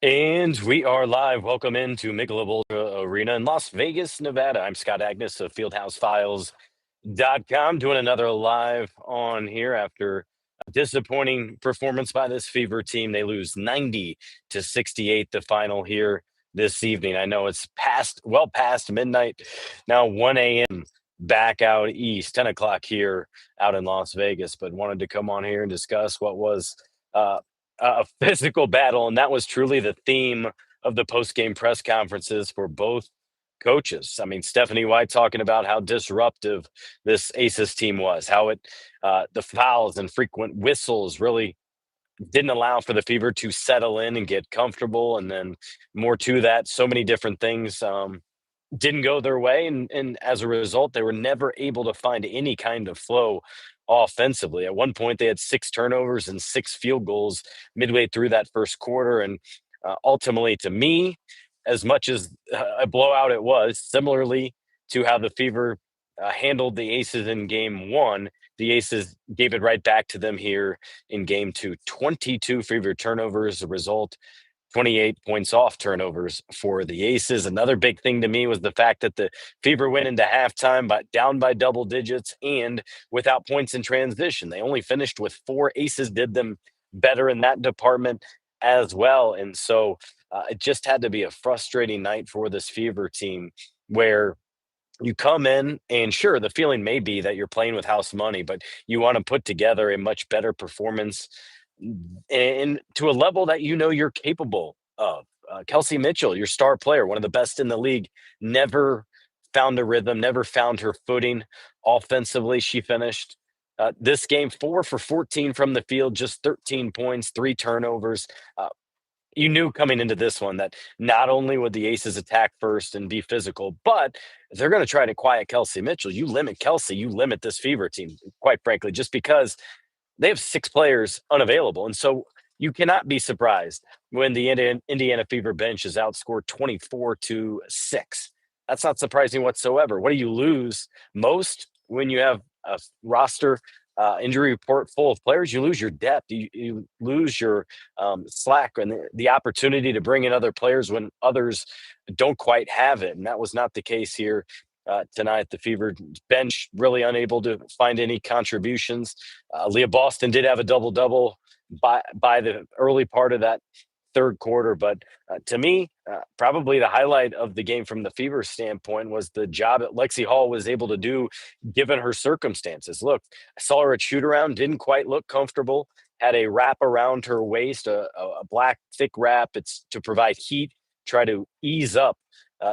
And we are live. Welcome into Michelob Ultra Arena in Las Vegas, Nevada. I'm Scott Agness of FieldhouseFiles.com, doing another live on here after a disappointing performance by this Fever team. They lose 90-68 the final here this evening. I know it's well past midnight, now 1 a.m. back out east, 10 o'clock here out in Las Vegas, but wanted to come on here and discuss what was uh, a physical battle, and that was truly the theme of the post-game press conferences for both coaches. I mean, Stephanie White talking about how disruptive this Aces team was, how the fouls and frequent whistles really didn't allow for the Fever to settle in and get comfortable, and then more to that, so many different things. Didn't go their way, and as a result, they were never able to find any kind of flow offensively. At one point, they had 6 turnovers and 6 field goals midway through that first quarter, and ultimately, to me, as much as a blowout it was, similarly to how the Fever handled the Aces in Game 1, the Aces gave it right back to them here in Game 2. 22 Fever turnovers, a result 28 points off turnovers for the Aces. Another big thing to me was the fact that the Fever went into halftime but down by double digits and without points in transition. They only finished with 4. Aces did them better in that department as well. And so it just had to be a frustrating night for this Fever team where you come in and sure, the feeling may be that you're playing with house money, but you want to put together a much better performance and to a level that you know you're capable of. Kelsey Mitchell, your star player, one of the best in the league, never found a rhythm, never found her footing offensively. She finished this game 4 for 14 from the field, just 13 points, 3 turnovers. You knew coming into this one that not only would the Aces attack first and be physical, but they're going to try to quiet Kelsey Mitchell. You limit Kelsey, you limit this Fever team, quite frankly, just because they have 6 players unavailable. And so you cannot be surprised when the Indiana Fever bench is outscored 24-6. That's not surprising whatsoever. What do you lose most when you have a roster injury report full of players? You lose your depth. You lose your slack and the opportunity to bring in other players when others don't quite have it. And that was not the case here tonight. The Fever bench really unable to find any contributions. Leah Boston did have a double-double by the early part of that third quarter, but to me, probably the highlight of the game from the Fever standpoint was the job that Lexie Hull was able to do given her circumstances. Look, I saw her at shoot-around, didn't quite look comfortable, had a wrap around her waist, a black thick wrap. It's to provide heat, try to ease up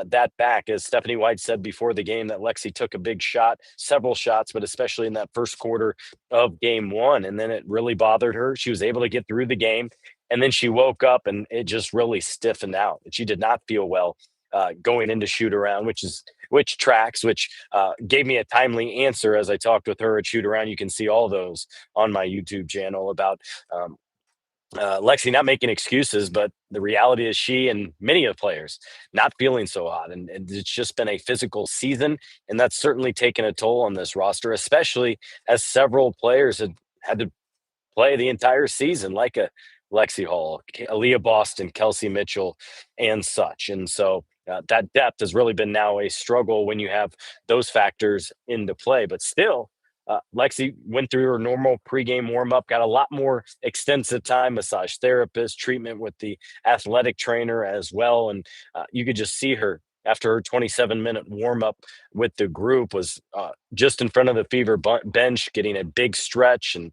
that back. As Stephanie White said before the game, that Lexi took a big shot, several shots, but especially in that first quarter of Game 1. And then it really bothered her. She was able to get through the game. And then she woke up and it just really stiffened out. She did not feel well going into shoot around, which gave me a timely answer as I talked with her at shoot around. You can see all those on my YouTube channel about Lexi not making excuses, but the reality is she and many of the players not feeling so hot. And it's just been a physical season. And that's certainly taken a toll on this roster, especially as several players had to play the entire season, like a Lexie Hall, Aaliyah Boston, Kelsey Mitchell, and such. And so that depth has really been now a struggle when you have those factors into play. But still, Lexi went through her normal pregame warm-up, got a lot more extensive time, massage therapist, treatment with the athletic trainer as well. And you could just see her after her 27-minute warm-up with the group was just in front of the Fever bench, getting a big stretch and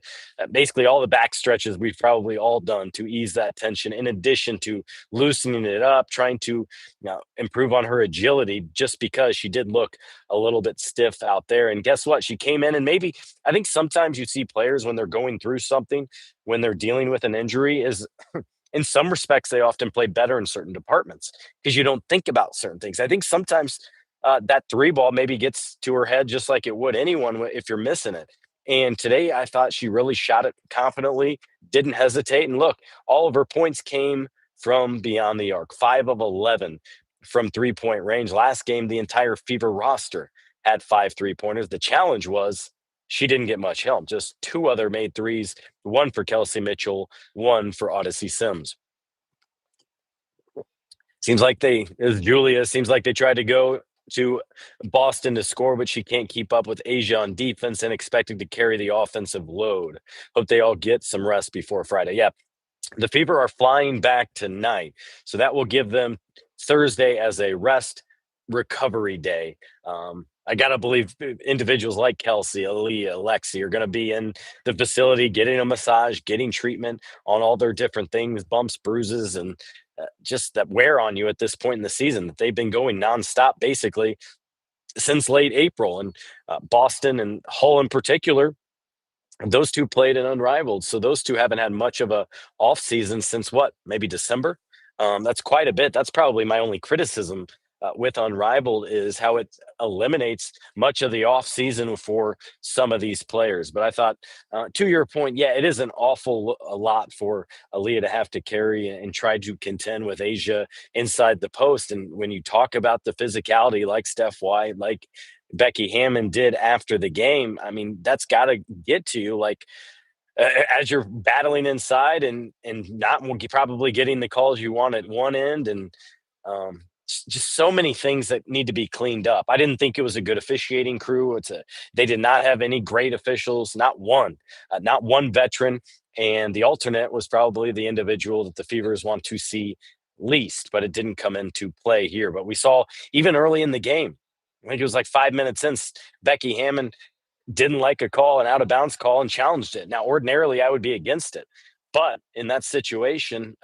basically all the back stretches we've probably all done to ease that tension, in addition to loosening it up, trying to improve on her agility, just because she did look a little bit stiff out there. And guess what? She came in and maybe I think sometimes you see players when they're going through something, when they're dealing with an injury, is in some respects, they often play better in certain departments because you don't think about certain things. I think sometimes that 3 ball maybe gets to her head just like it would anyone if you're missing it. And today I thought she really shot it confidently, didn't hesitate. And look, all of her points came from beyond the arc, 5 of 11 from 3-point range. Last game, the entire Fever roster had 5 3-pointers. The challenge was she didn't get much help, just 2 other made threes, one for Kelsey Mitchell, one for Odyssey Sims. Seems like as Julia, seems like they tried to go to Boston to score, but she can't keep up with Asia on defense and expected to carry the offensive load. Hope they all get some rest before Friday. Yeah, the Fever are flying back tonight, so that will give them Thursday as a rest recovery day. I gotta believe individuals like Kelsey, Aaliyah, Lexie are going to be in the facility getting a massage, getting treatment on all their different things, bumps, bruises, and just that wear on you at this point in the season that they've been going nonstop basically since late April. And Boston and Hull in particular, those two played in unrivaled, so those two haven't had much of a off season since what, maybe December. That's quite a bit. That's probably my only criticism with unrivaled is how it eliminates much of the off season for some of these players. But I thought, to your point, yeah, it is an awful a lot for Aaliyah to have to carry and try to contend with Asia inside the post. And when you talk about the physicality, like Steph White, like Becky Hammond did after the game, I mean, that's got to get to you. Like as you're battling inside and not probably getting the calls you want at one end, and just so many things that need to be cleaned up. I didn't think it was a good officiating crew. They did not have any great officials, not one veteran, and the alternate was probably the individual that the Fevers want to see least, but it didn't come into play here. But we saw even early in the game, I think it was like 5 minutes in, Becky Hammond didn't like a call, an out of bounds call, and challenged it. Now, ordinarily, I would be against it, but in that situation,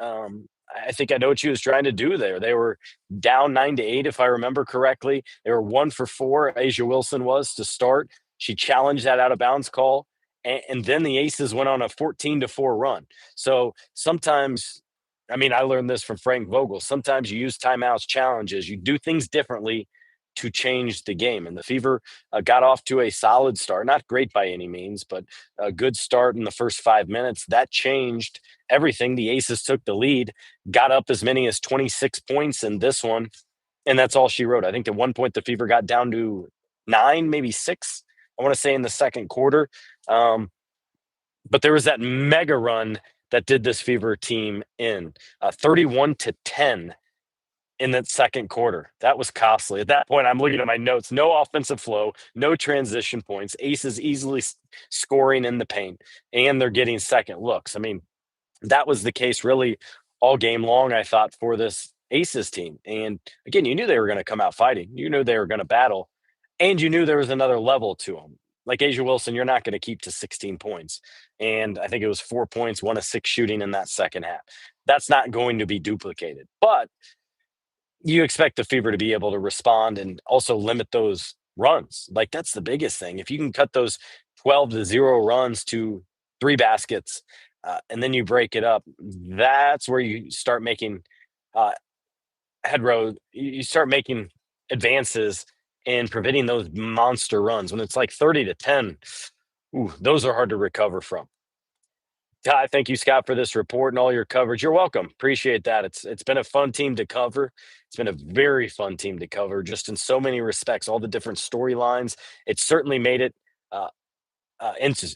I think I know what she was trying to do there. They were down 9-8, if I remember correctly. They were 1 for 4. Asia Wilson was to start. She challenged that out of bounds call, and then the Aces went on a 14-4 run. So sometimes, I mean, I learned this from Frank Vogel. Sometimes you use timeouts, challenges, you do things differently to change the game. And the Fever got off to a solid start, not great by any means, but a good start in the first 5 minutes. That changed everything. The Aces took the lead, got up as many as 26 points in this one, and that's all she wrote. I think at one point the Fever got down to 9, maybe 6, I want to say in the second quarter. But there was that mega run that did this Fever team in 31-10 in that second quarter. That was costly. At that point, I'm looking at my notes. No offensive flow, no transition points. Aces easily scoring in the paint, and they're getting second looks. I mean, that was the case really all game long, I thought, for this Aces team. And again, you knew they were going to come out fighting. You knew they were going to battle, and you knew there was another level to them. Like Asia Wilson, you're not going to keep to 16 points. And I think it was 4 points, 1 of 6 shooting in that second half. That's not going to be duplicated. But you expect the Fever to be able to respond and also limit those runs. Like that's the biggest thing. If you can cut those 12-0 runs to 3 baskets, and then you break it up, that's where you start making uh, headroad. You start making advances and preventing those monster runs. When it's like 30-10, ooh, those are hard to recover from. Ty, thank you, Scott, for this report and all your coverage. You're welcome. Appreciate that. It's been a fun team to cover. It's been a very fun team to cover, just in so many respects. All the different storylines. It certainly made it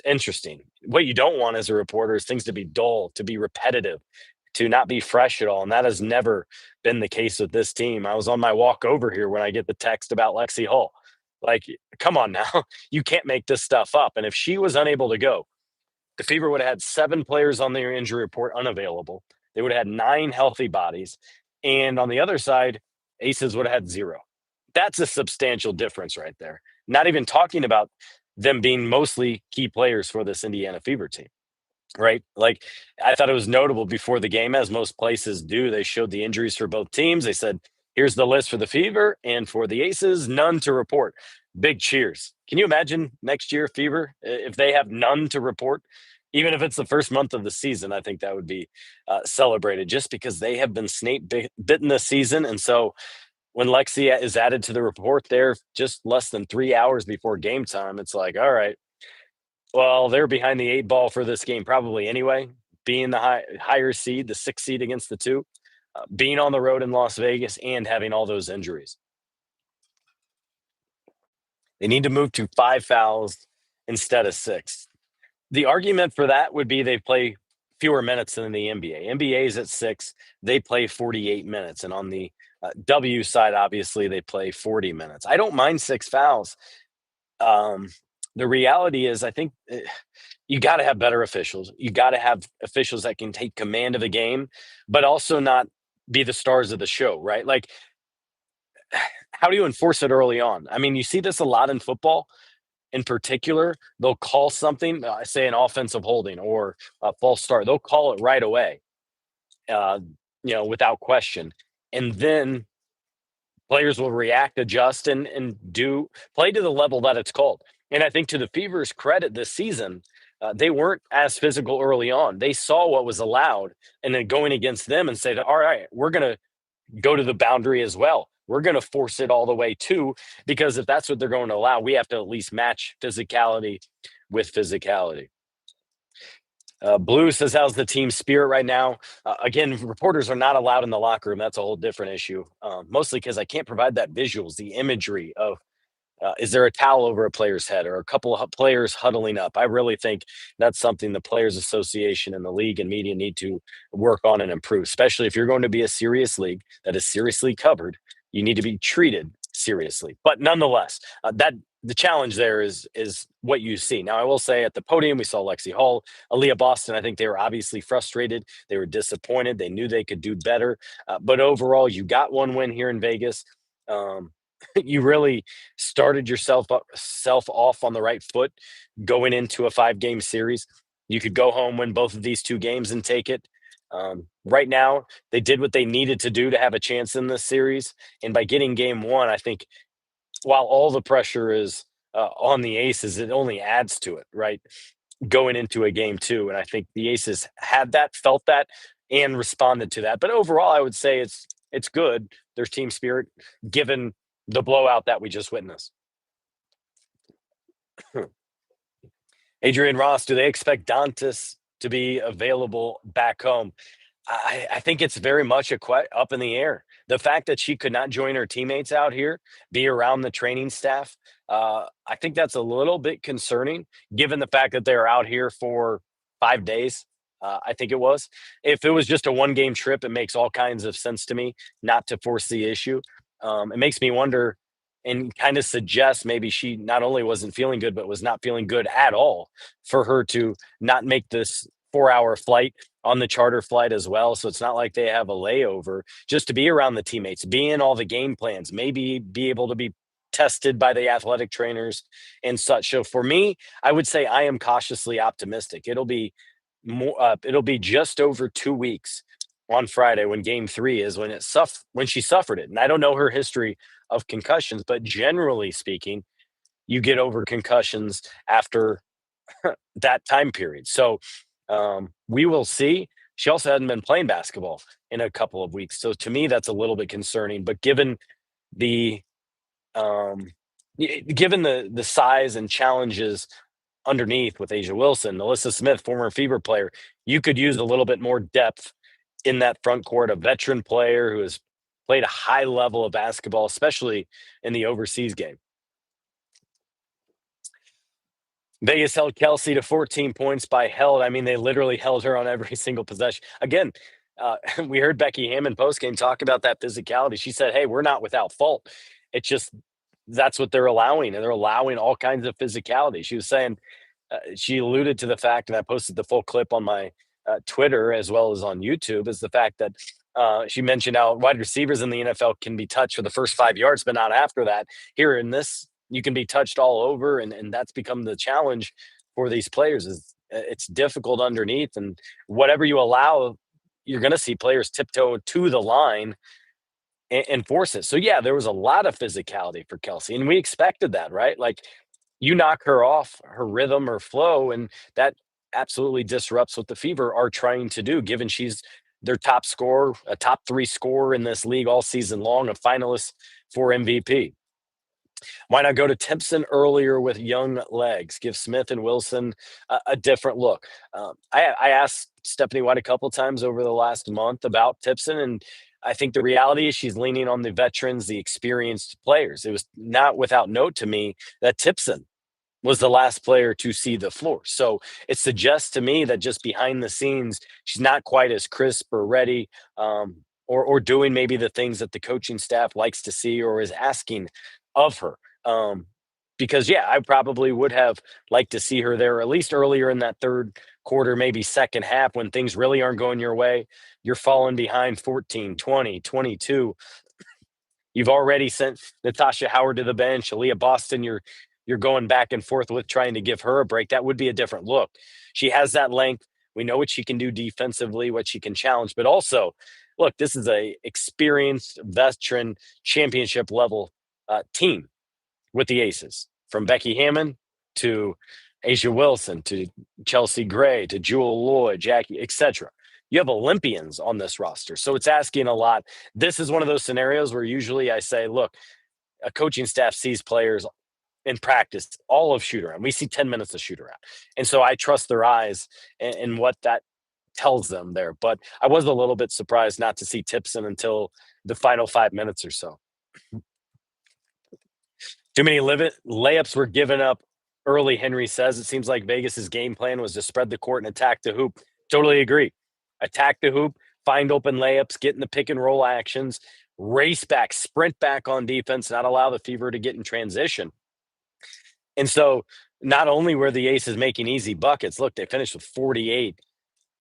interesting. What you don't want as a reporter is things to be dull, to be repetitive, to not be fresh at all, and that has never been the case with this team. I was on my walk over here when I get the text about Lexie Hull. Like, come on now, you can't make this stuff up. And if she was unable to go, the Fever would have had 7 players on their injury report unavailable. They would have had 9 healthy bodies. And on the other side, Aces would have had 0. That's a substantial difference right there. Not even talking about them being mostly key players for this Indiana Fever team, right? Like, I thought it was notable before the game, as most places do. They showed the injuries for both teams. They said, here's the list for the Fever, and for the Aces, none to report. Big cheers. Can you imagine next year, Fever, if they have none to report? Even if it's the first month of the season, I think that would be celebrated, just because they have been snake bitten this season. And so when Lexie is added to the report there just less than 3 hours before game time, it's like, all right, well, they're behind the 8 ball for this game probably anyway, being the higher seed, the 6th seed against the 2, being on the road in Las Vegas, and having all those injuries. They need to move to 5 fouls instead of 6. The argument for that would be they play fewer minutes than the NBA. NBA is at 6. They play 48 minutes. And on the W side, obviously, they play 40 minutes. I don't mind 6 fouls. Um, the reality is, I think you got to have better officials. You got to have officials that can take command of the game, but also not be the stars of the show, right? Like, how do you enforce it early on? I mean, you see this a lot in football in particular. They'll call something, say an offensive holding or a false start. They'll call it right away, uh, without question. And then players will react, adjust, and do play to the level that it's called. And I think to the Fever's credit this season, they weren't as physical early on. They saw what was allowed, and then going against them and said, "All right, we're going to go to the boundary as well. We're going to force it all the way too, because if that's what they're going to allow, we have to at least match physicality with physicality." Blue says, "How's the team spirit right now?" Again, reporters are not allowed in the locker room. That's a whole different issue, mostly because I can't provide that visuals, the imagery of is there a towel over a player's head or a couple of players huddling up? I really think that's something the Players Association and the league and media need to work on and improve, especially if you're going to be a serious league that is seriously covered. You need to be treated seriously. But nonetheless, that the challenge there is what you see. Now, I will say at the podium, we saw Lexie Hull, Aaliyah Boston. I think they were obviously frustrated. They were disappointed. They knew they could do better. But overall, you got one win here in Vegas. Um, you really started yourself self off on the right foot going into a 5-game series. You could go home, win both of these 2 games, and take it. Right now, they did what they needed to do to have a chance in this series, and by getting game 1, I think while all the pressure is on the Aces, it only adds to it, right? Going into a game 2, and I think the Aces had that, felt that, and responded to that. But overall, I would say it's good. There's team spirit given the blowout that we just witnessed. Adrian Ross, do they expect Dantas to be available back home? I think it's very much up in the air. The fact that she could not join her teammates out here, be around the training staff, I think that's a little bit concerning, given the fact that they're out here for 5 days. I think it was. If it was just a 1-game trip, it makes all kinds of sense to me not to force the issue. It makes me wonder and kind of suggest maybe she not only wasn't feeling good, but was not feeling good at all for her to not make this 4-hour flight on the charter flight as well. So it's not like they have a layover, just to be around the teammates, be in all the game plans, maybe be able to be tested by the athletic trainers and such. So for me, I would say I am cautiously optimistic. It'll be just over 2 weeks on Friday when game 3 is when she suffered it. And I don't know her history of concussions, but generally speaking, you get over concussions after that time period. So we will see. She also hadn't been playing basketball in a couple of weeks. So to me, that's a little bit concerning. But given the um, given the size and challenges underneath with Asia Wilson, Alyssa Smith, former Fever player, you could use a little bit more depth in that front court, a veteran player who has played a high level of basketball, especially in the overseas game. Vegas held Kelsey to 14 points by held. I mean, they literally held her on every single possession. Again, we heard Becky Hammond postgame talk about that physicality. She said, "Hey, we're not without fault. It's just that's what they're allowing, and they're allowing all kinds of physicality." She was saying, she alluded to the fact, and I posted the full clip on my Twitter as well as on YouTube, is the fact that she mentioned how wide receivers in the NFL can be touched for the first 5 yards, but not after that. Here in this, you can be touched all over, and that's become the challenge for these players. Is it's difficult underneath, and whatever you allow, you're going to see players tiptoe to the line and force it. So yeah, there was a lot of physicality for Kelsey, and we expected that, right? Like, you knock her off her rhythm or flow, and that absolutely disrupts what the Fever are trying to do, given she's their top scorer, a top 3 scorer in this league all season long, a finalist for MVP. Why not go to Timpson earlier with young legs? Give Smith and Wilson a different look. I asked Stephanie White a couple times over the last month about Timpson, and I think the reality is she's leaning on the veterans, the experienced players. It was not without note to me that Timpson was the last player to see the floor. So it suggests to me that just behind the scenes, she's not quite as crisp or ready, or doing maybe the things that the coaching staff likes to see or is asking of her. Um, because yeah, I probably would have liked to see her there at least earlier in that third quarter, maybe second half when things really aren't going your way. You're falling behind 14, 20, 22. You've already sent Natasha Howard to the bench. Aaliyah Boston, you're going back and forth with trying to give her a break. That would be a different look. She has that length. We know what she can do defensively, what she can challenge, but also, look, this is a experienced veteran championship level team with the aces, from Becky Hammond to Asia Wilson to Chelsea Gray to Jewel Lloyd, Jackie, etc. You have Olympians on this roster. So it's asking a lot. This is one of those scenarios where usually I say, look, a coaching staff sees players in practice all of shoot around. We see 10 minutes of shoot around. And so I trust their eyes and what that tells them there. But I was a little bit surprised not to see Tipson until the final 5 minutes or so. Too many layups were given up early, Henry says. It seems like Vegas's game plan was to spread the court and attack the hoop. Totally agree. Attack the hoop, find open layups, get in the pick and roll actions, race back, sprint back on defense, not allow the Fever to get in transition. And so not only were the Aces making easy buckets, look, they finished with 48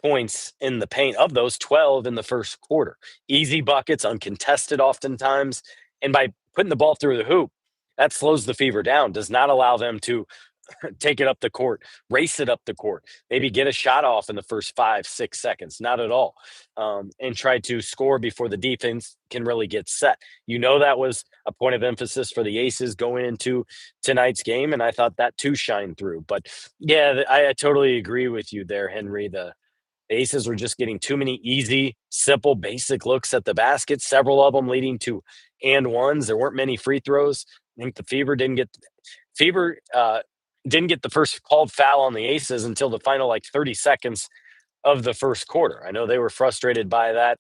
points in the paint. Of those, 12 in the first quarter. Easy buckets, uncontested oftentimes. And by putting the ball through the hoop, that slows the Fever down, does not allow them to take it up the court, race it up the court, maybe get a shot off in the first 5, 6 seconds, not at all, and try to score before the defense can really get set. You know, that was a point of emphasis for the Aces going into tonight's game, and I thought that too shined through. But yeah, I totally agree with you there, Henry. The Aces were just getting too many easy, simple, basic looks at the basket, several of them leading to and ones. There weren't many free throws. I think the Fever didn't get the first called foul on the Aces until the final like 30 seconds of the first quarter. I know they were frustrated by that.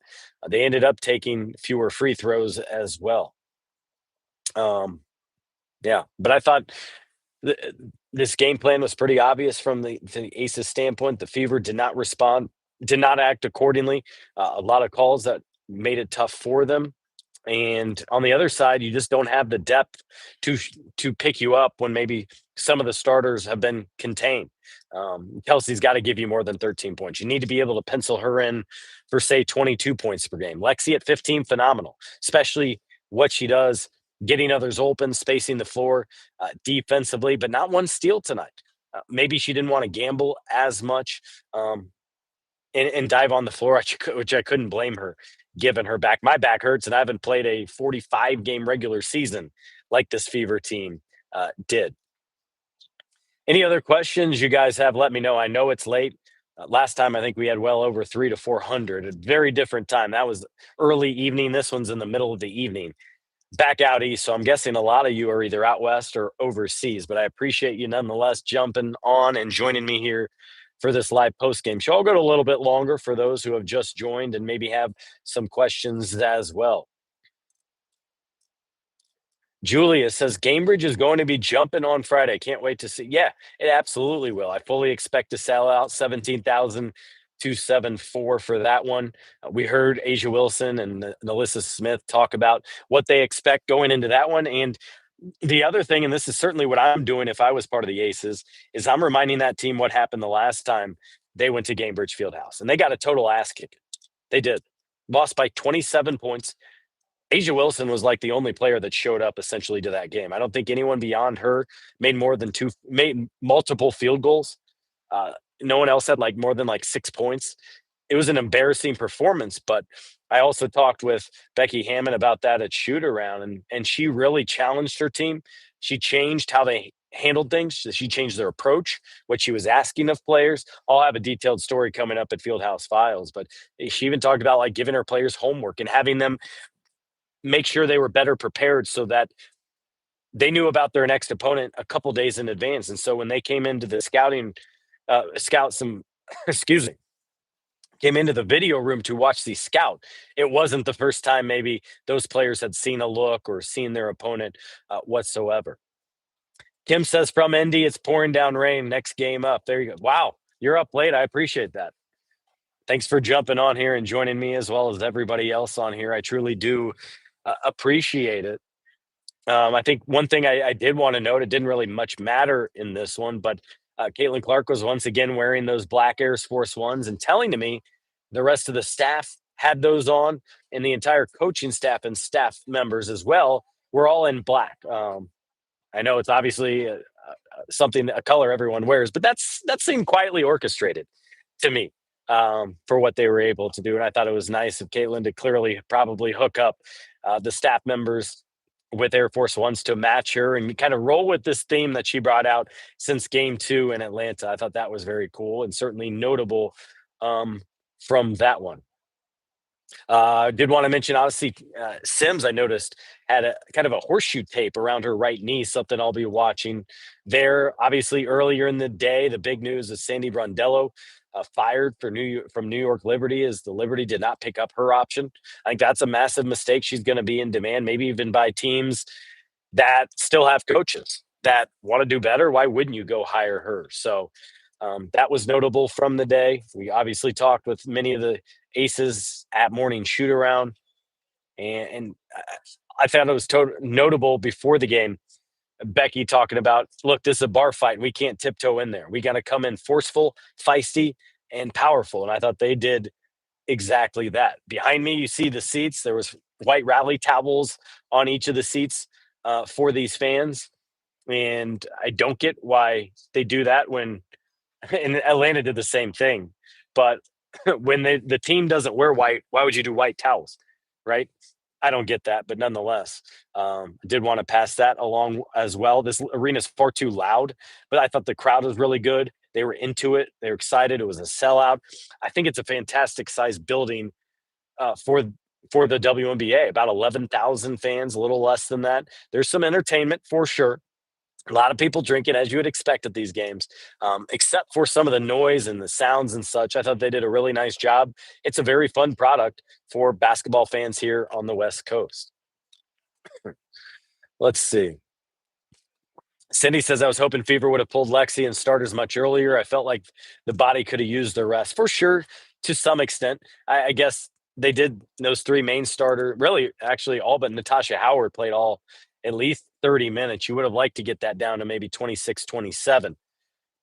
They ended up taking fewer free throws as well. Yeah, but I thought this game plan was pretty obvious from the Aces standpoint. The Fever did not respond, did not act accordingly. A lot of calls that made it tough for them. And on the other side, you just don't have the depth to pick you up when maybe some of the starters have been contained. Kelsey's got to give you more than 13 points. You need to be able to pencil her in for, say, 22 points per game. Lexie at 15, phenomenal, especially what she does, getting others open, spacing the floor defensively, but not one steal tonight. Maybe she didn't want to gamble as much. And dive on the floor, which I couldn't blame her, given her back. My back hurts, and I haven't played a 45-game regular season like this Fever team did. Any other questions you guys have, let me know. I know it's late. Last time, I think we had well over 300 to 400. A very different time. That was early evening. This one's in the middle of the evening. Back out east, so I'm guessing a lot of you are either out west or overseas, but I appreciate you nonetheless jumping on and joining me here for this live post-game show. I'll go to a little bit longer for those who have just joined and maybe have some questions as well. Julia says Cambridge is going to be jumping on Friday. Can't wait to see. Yeah, it absolutely will. I fully expect to sell out 17,274 for that one. We heard Asia Wilson and Alyssa Smith talk about what they expect going into that one. And the other thing, and this is certainly what I'm doing if I was part of the Aces, is I'm reminding that team what happened the last time they went to Cambridge Fieldhouse, and they got a total ass kicking. They did. Lost by 27 points. Asia Wilson was like the only player that showed up essentially to that game. I don't think anyone beyond her made multiple field goals. No one else had like more than like 6 points. It was an embarrassing performance, but I also talked with Becky Hammond about that at shoot around, and she really challenged her team. She changed how they handled things. She changed their approach, what she was asking of players. I'll have a detailed story coming up at Fieldhouse Files, but she even talked about like giving her players homework and having them make sure they were better prepared so that they knew about their next opponent a couple days in advance. And so when they came into the excuse me, came into the video room to watch the scout, it wasn't the first time maybe those players had seen a look or seen their opponent whatsoever. Kim says from Indy, it's pouring down rain. Next game up. There you go. Wow, you're up late. I appreciate that. Thanks for jumping on here and joining me as well as everybody else on here. I truly do appreciate it. I think one thing I did want to note, it didn't really much matter in this one, but Caitlin Clark was once again wearing those black Air Force Ones and telling to me the rest of the staff had those on, and the entire coaching staff and staff members as well were all in black. I know it's obviously something, a color everyone wears, but that seemed quietly orchestrated to me for what they were able to do. And I thought it was nice of Caitlin to clearly probably hook up the staff members with Air Force Ones to match her and kind of roll with this theme that she brought out since game 2 in Atlanta. I thought that was very cool and certainly notable from that one. Did want to mention, Odyssey Sims, I noticed, had a kind of a horseshoe tape around her right knee, something I'll be watching there. Obviously, earlier in the day, the big news is Sandy Brondello fired from New York Liberty, as the Liberty did not pick up her option. I think that's a massive mistake. She's going to be in demand, maybe even by teams that still have coaches that want to do better. Why wouldn't you go hire her? So that was notable from the day. We obviously talked with many of the aces at morning shoot around, and I found it was notable before the game. Becky talking about, look, this is a bar fight. We can't tiptoe in there. We got to come in forceful, feisty, and powerful. And I thought they did exactly that. Behind me, you see the seats. There was white rally towels on each of the seats for these fans. And I don't get why they do that when and Atlanta did the same thing. But when the team doesn't wear white, why would you do white towels? Right? I don't get that, but nonetheless, did want to pass that along as well. This arena is far too loud, but I thought the crowd was really good. They were into it. They were excited. It was a sellout. I think it's a fantastic size building for the WNBA. About 11,000 fans, a little less than that. There's some entertainment for sure. A lot of people drinking, as you would expect at these games, except for some of the noise and the sounds and such. I thought they did a really nice job. It's a very fun product for basketball fans here on the West Coast. Let's see. Cindy says, I was hoping Fever would have pulled Lexie and starters much earlier. I felt like the body could have used the rest for sure to some extent. I guess they did those 3 main starter, really, actually, all but Natasha Howard played all at least 30 minutes. You would have liked to get that down to maybe 26, 27.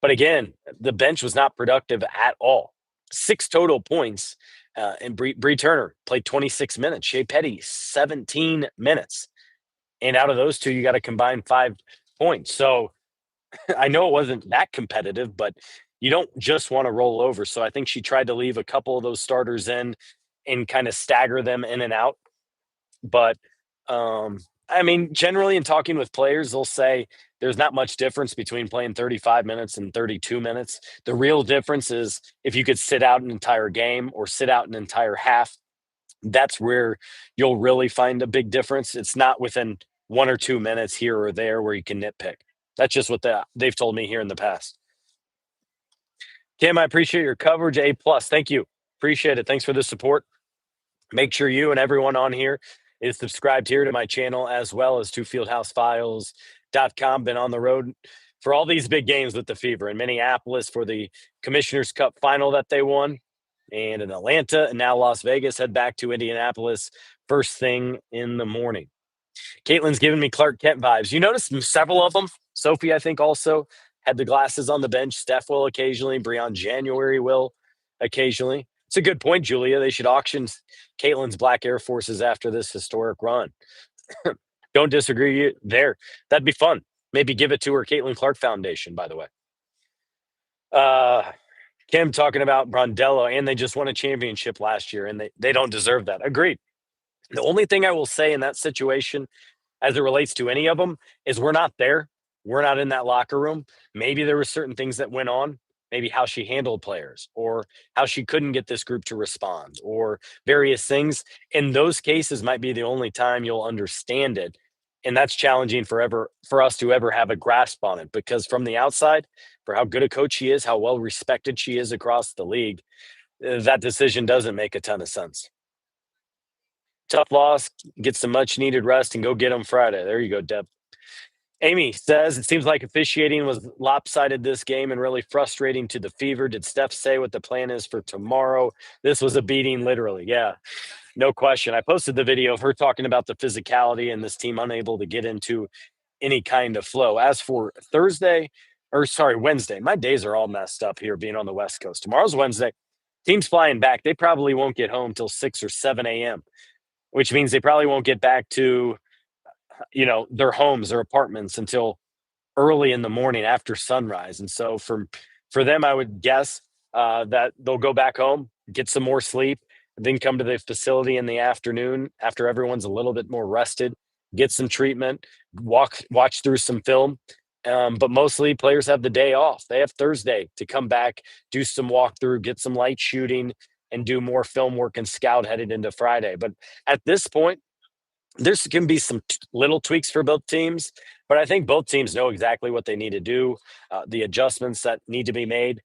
But again, the bench was not productive at all. 6 total points. And Bree Turner played 26 minutes. Shea Petty, 17 minutes. And out of those 2, you got to combine 5 points. So I know it wasn't that competitive, but you don't just want to roll over. So I think she tried to leave a couple of those starters in and kind of stagger them in and out. But I mean, generally in talking with players, they'll say there's not much difference between playing 35 minutes and 32 minutes. The real difference is if you could sit out an entire game or sit out an entire half, that's where you'll really find a big difference. It's not within 1 or 2 minutes here or there where you can nitpick. That's just what they've told me here in the past. Kim, I appreciate your coverage. A+. Thank you. Appreciate it. Thanks for the support. Make sure you and everyone on here is subscribed here to my channel as well as to fieldhousefiles.com. Been on the road for all these big games with the Fever in Minneapolis for the Commissioner's Cup final that they won, and in Atlanta, and now Las Vegas. Head back to Indianapolis first thing in the morning. Caitlin's giving me Clark Kent vibes. You notice several of them. Sophie, I think, also had the glasses on the bench. Steph will occasionally. Breon January will occasionally. It's a good point, Julia. They should auction Caitlin's black Air Forces after this historic run. Don't disagree there. That'd be fun. Maybe give it to her Caitlin Clark Foundation, by the way. Kim talking about Brondello, and they just won a championship last year, and they don't deserve that. Agreed. The only thing I will say in that situation, as it relates to any of them, is we're not there. We're not in that locker room. Maybe there were certain things that went on, maybe how she handled players or how she couldn't get this group to respond or various things. In those cases might be the only time you'll understand it. And that's challenging for us to ever have a grasp on it, because from the outside, for how good a coach she is, how well respected she is across the league, that decision doesn't make a ton of sense. Tough loss, get some much needed rest, and go get them Friday. There you go, Deb. Amy says it seems like officiating was lopsided this game and really frustrating to the Fever. Did Steph say what the plan is for tomorrow? This was a beating, literally. Yeah, no question. I posted the video of her talking about the physicality and this team unable to get into any kind of flow. As for Wednesday, my days are all messed up here being on the West Coast. Tomorrow's Wednesday. Team's flying back. They probably won't get home till 6 or 7 a.m., which means they probably won't get back to, their homes or apartments until early in the morning after sunrise. And so for them, I would guess that they'll go back home, get some more sleep, and then come to the facility in the afternoon after everyone's a little bit more rested, get some treatment, watch through some film. But mostly players have the day off. They have Thursday to come back, do some walkthrough, get some light shooting, and do more film work and scout headed into Friday. But at this point, there's can be some little tweaks for both teams, but I think both teams know exactly what they need to do, the adjustments that need to be made.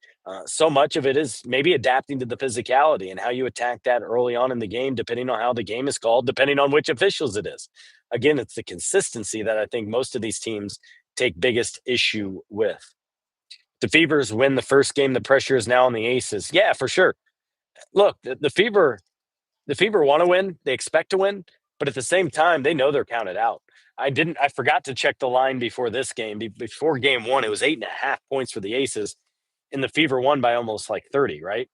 So much of it is maybe adapting to the physicality and how you attack that early on in the game, depending on how the game is called, depending on which officials it is. Again, it's the consistency that I think most of these teams take biggest issue with. The Fevers win the first game. The pressure is now on the Aces. Yeah, for sure. Look, the Fever want to win. They expect to win, but at the same time, they know they're counted out. I forgot to check the line before this game. Before game one, it was 8.5 points for the Aces, and the Fever won by almost like 30, right?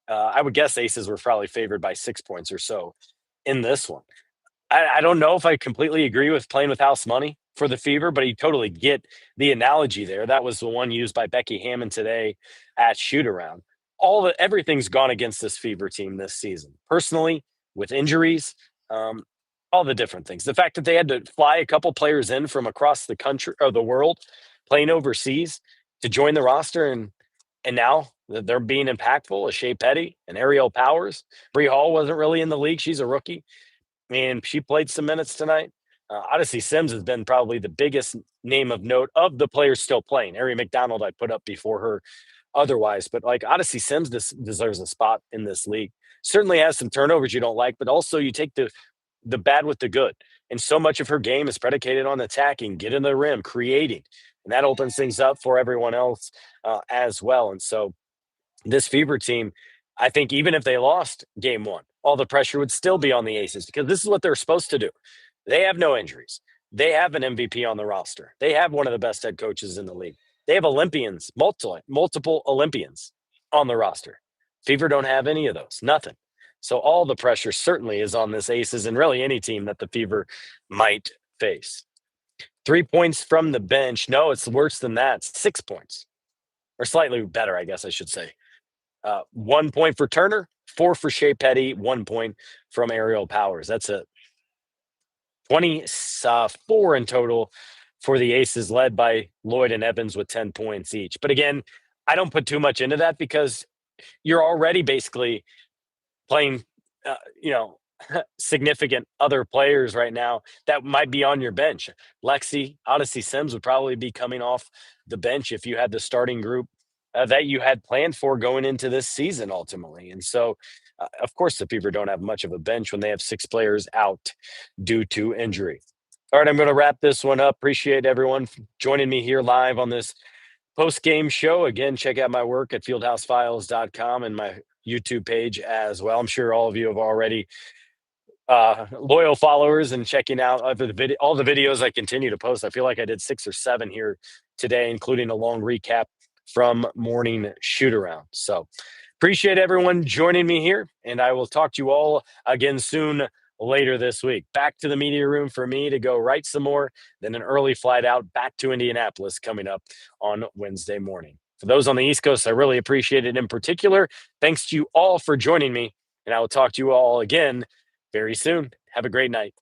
I would guess Aces were probably favored by 6 points or so in this one. I don't know if I completely agree with playing with house money for the Fever, but you totally get the analogy there. That was the one used by Becky Hammond today at shoot around. Everything's gone against this Fever team this season. Personally, with injuries, um, all the different things. The fact that they had to fly a couple players in from across the country or the world, playing overseas to join the roster, and now they're being impactful. A Shea Petty and Ariel Powers. Bree Hall wasn't really in the league; she's a rookie. And she played some minutes tonight. Odyssey Sims has been probably the biggest name of note of the players still playing. Ari McDonald I put up before her otherwise, but like Odyssey Sims deserves a spot in this league. Certainly has some turnovers you don't like, but also you take the bad with the good. And so much of her game is predicated on attacking, getting the rim, creating. And that opens things up for everyone else as well. And so this Fever team, I think even if they lost game one, all the pressure would still be on the Aces because this is what they're supposed to do. They have no injuries. They have an MVP on the roster. They have one of the best head coaches in the league. They have Olympians, multiple Olympians on the roster. Fever don't have any of those, nothing. So all the pressure certainly is on this Aces and really any team that the Fever might face. 3 points from the bench. No, it's worse than that. 6 points, or slightly better, I guess I should say. 1 point for Turner, 4 for Shea Petty, 1 point from Ariel Powers. That's a 24 in total for the Aces, led by Lloyd and Evans with 10 points each. But again, I don't put too much into that because you're already basically playing, uh, you know, significant other players right now that might be on your bench. Odyssey Sims would probably be coming off the bench if you had the starting group that you had planned for going into this season ultimately. And so, of course, the Fever don't have much of a bench when they have 6 players out due to injury. All right, I'm going to wrap this one up. Appreciate everyone joining me here live on this post-game show. Again, check out my work at fieldhousefiles.com and my YouTube page as well. I'm sure all of you have already loyal followers and checking out all the videos I continue to post. I feel like I did 6 or 7 here today, including a long recap from morning shoot around. So appreciate everyone joining me here, and I will talk to you all again soon later this week. Back to the media room for me to go write some more, then an early flight out back to Indianapolis coming up on Wednesday morning. For those on the East Coast, I really appreciate it in particular. Thanks to you all for joining me, and I will talk to you all again very soon. Have a great night.